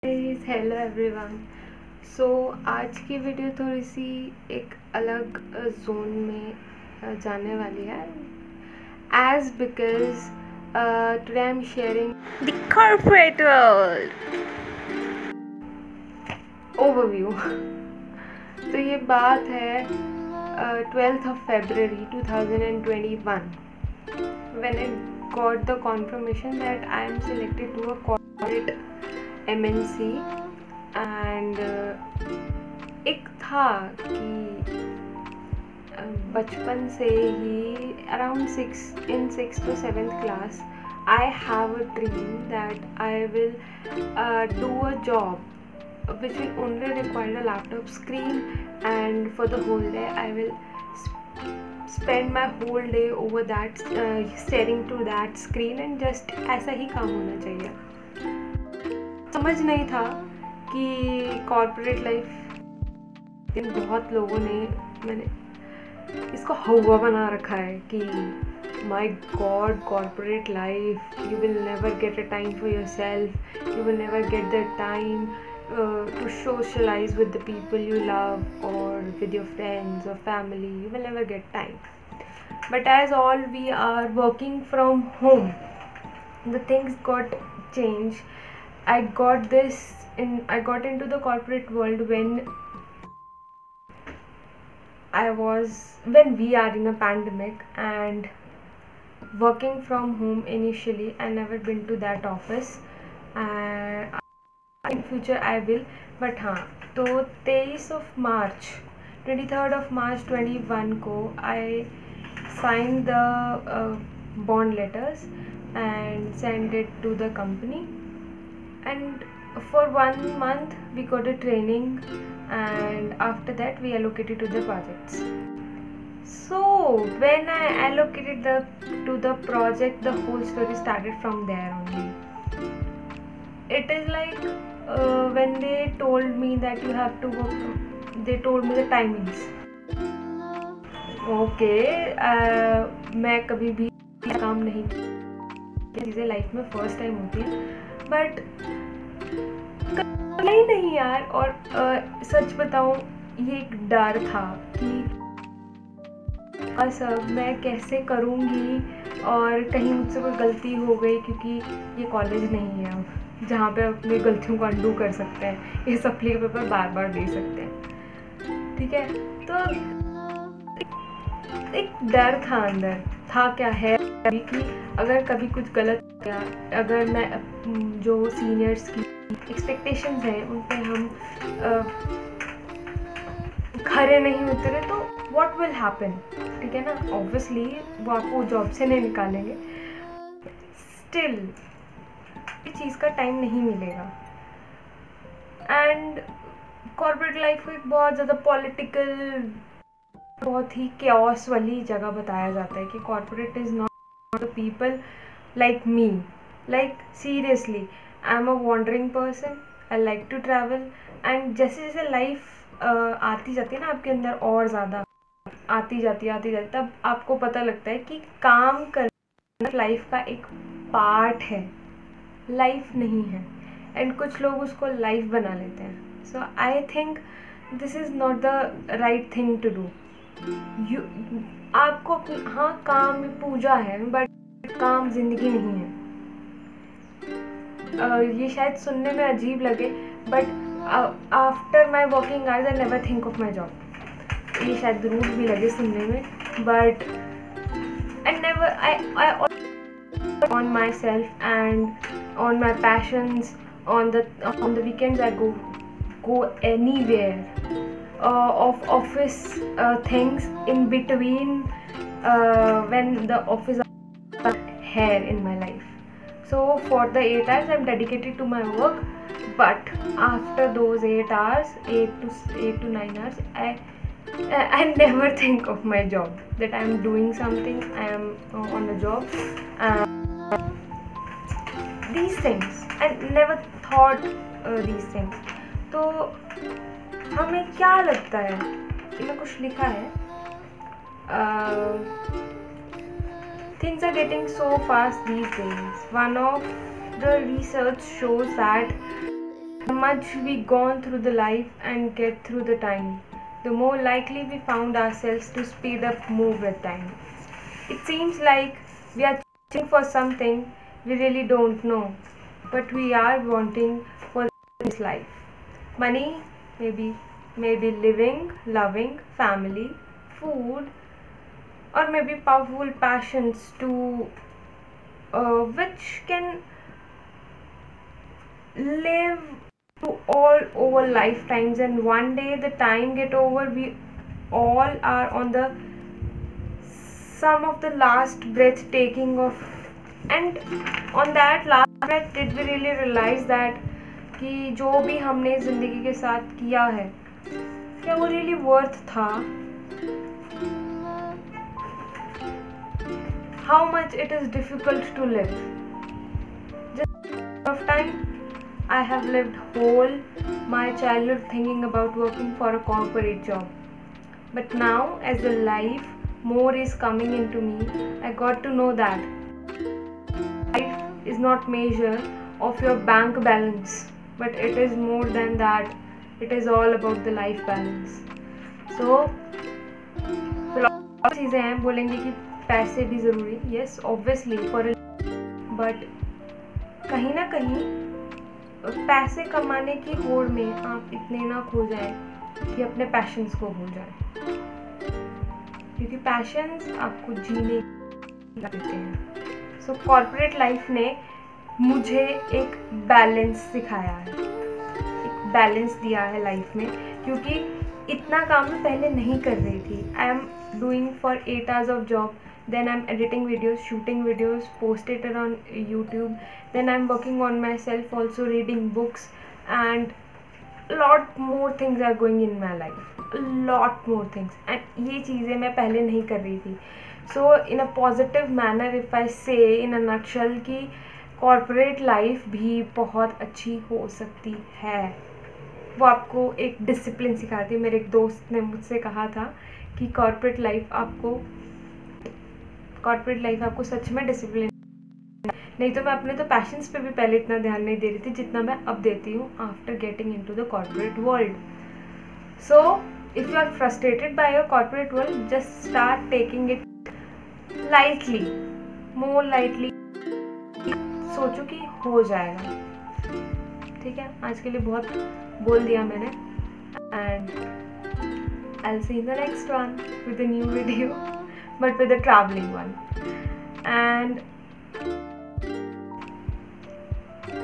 Hello everyone. आज की video थोड़ी सी एक अलग जोन में जाने वाली है as because today I am sharing the corporate world overview. तो ये बात है 12th of February 2021 when I got the confirmation that I am selected to a corporate MNC and एक था कि बचपन से ही around 6th to 7th class I have a dream that I will do a job which will only require a laptop screen, and for the whole day I will spend my whole day over that staring to that screen and just ऐसा ही काम होना चाहिए। समझ नहीं था कि corporate life in बहुत लोगों ने मैंने इसको हवा बना रखा है कि my God corporate life, you will never get a time for yourself, you will never get the time to socialize with the people you love or with your friends or family. You will never get time. But as all we are working from home, the things got changed. I got into the corporate world when we are in a pandemic and working from home initially. I never been to that office and in future I will, but हाँ तो 23rd of March 21 को I signed the bond letters and sent it to the company, and for 1 month we got a training, and after that we allocated to the projects. So when I allocated to the project, the whole story started from there only. It is like when they told me that you have to work, they told me the timings. Okay, मैं कभी भी काम नहीं किया, चीज़ें life में first time होती है, बट नहीं यार। और सच बताऊं, ये एक डर था कि सब मैं कैसे करूँगी और कहीं मुझसे कोई गलती हो गई, क्योंकि ये कॉलेज नहीं है अब जहाँ पे अपनी गलतियों को अंडू कर सकते हैं, ये सप्ली के पेपर बार बार दे सकते हैं, ठीक है। तो एक डर था अंदर, था क्या है अभी कि अगर कभी कुछ गलत किया, अगर मैं जो सीनियर्स की एक्सपेक्टेशंस हैं उन पे हम खरे नहीं उतरे तो व्हाट विल हैपन, ठीक है ना। ऑब्वियसली वो आपको जॉब से नहीं निकालेंगे, स्टिल इस चीज़ का टाइम नहीं मिलेगा। एंड कॉर्पोरेट लाइफ को एक बहुत ज़्यादा पॉलिटिकल, बहुत ही chaos वाली जगह बताया जाता है कि corporate is not the people like me. Like seriously I am a wandering person, I like to travel, and जैसे जैसे लाइफ आती जाती है ना आपके अंदर, और ज़्यादा आती जाती है, तब आपको पता लगता है कि काम करना लाइफ का एक पार्ट है, लाइफ नहीं है। एंड कुछ लोग उसको लाइफ बना लेते हैं। So I think this is not the right thing to do. आपको हाँ काम में पूजा है, बट काम जिंदगी नहीं है। ये शायद सुनने में अजीब लगे, but after my working hours I never think of my job. ये शायद रूड भी लगे सुनने में, but I on myself and on my passions. On the weekends I go anywhere of office things in between when the office are here in my life. So for the 8 hours I'm dedicated to my work, but after those 8 hours, 8 to 9 hours, I never think of my job, that I am doing something, I am on a job. These things I never thought these things. तो हमें क्या लगता है, इसमें कुछ लिखा है, things are getting so fast these days. One of the research shows that The much we gone through the life and get through the time, the more likely we found ourselves to speed up move with time. It seems like we are chasing for something we really don't know, but we are wanting for this life. Money, maybe living, loving, family, food, or maybe powerful passions to which can live to all over lifetimes, and one day the time get over, we all are on the some of the last breath taking of, and on that last breath did we really realize that कि जो भी हमने ज़िंदगी के साथ किया है क्या वो रियली वर्थ था, how much it is difficult to live. Just of time I have lived whole my childhood thinking about working for a corporate job, but now as the life more is coming into me, I got to know that life is not measure of your bank balance, but it is more than that. It is all about the life balance. So चीज़ें हैं, बोलेंगे कि पैसे भी ज़रूरी, yes obviously for a, but कहीं ना कहीं पैसे कमाने की होड़ में आप इतने ना खो जाए कि अपने पैशंस को भूल जाए, क्योंकि पैशंस आपको जीने देते हैं. सो कॉर्पोरेट लाइफ ने मुझे एक बैलेंस सिखाया है, एक बैलेंस दिया है लाइफ में, क्योंकि इतना काम मैं पहले नहीं कर रही थी. I am doing for 8 hours of job, then I'm editing videos, shooting videos, posted it on YouTube, then I'm working on myself, also reading books, and a lot more things are going in my life, a lot more things, and ये चीज़ें मैं पहले नहीं कर रही थी. So in a positive manner if I say in a nutshell कि corporate life भी बहुत अच्छी हो सकती है. वो आपको एक डिसिप्लिन सिखाती है. मेरे एक दोस्त ने मुझसे कहा था कि कॉर्पोरेट लाइफ आपको सच में डिसिप्लिन, नहीं तो मैं अपने तो पैशंस पे भी पहले इतना ध्यान नहीं दे रही थी जितना मैं अब देती हूँ after getting into the corporate world. So if you are frustrated by your corporate world, just start taking it lightly, more lightly. सोचो कि हो जाएगा. ठीक है, आज के लिए बहुत बोल दिया मैंने, and I'll see you in the next one with a new video, but with a traveling one. And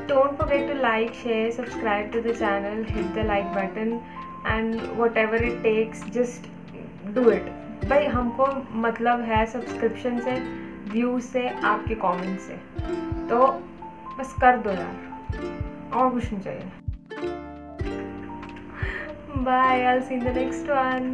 don't forget to like, share, subscribe to the channel, hit the like button, and whatever it takes, just do it. भाई हमको मतलब है subscription से, views से, आपके comment से, तो बस कर दो यार, और कुछ नहीं चाहिए. Bye, I'll see you in the next one.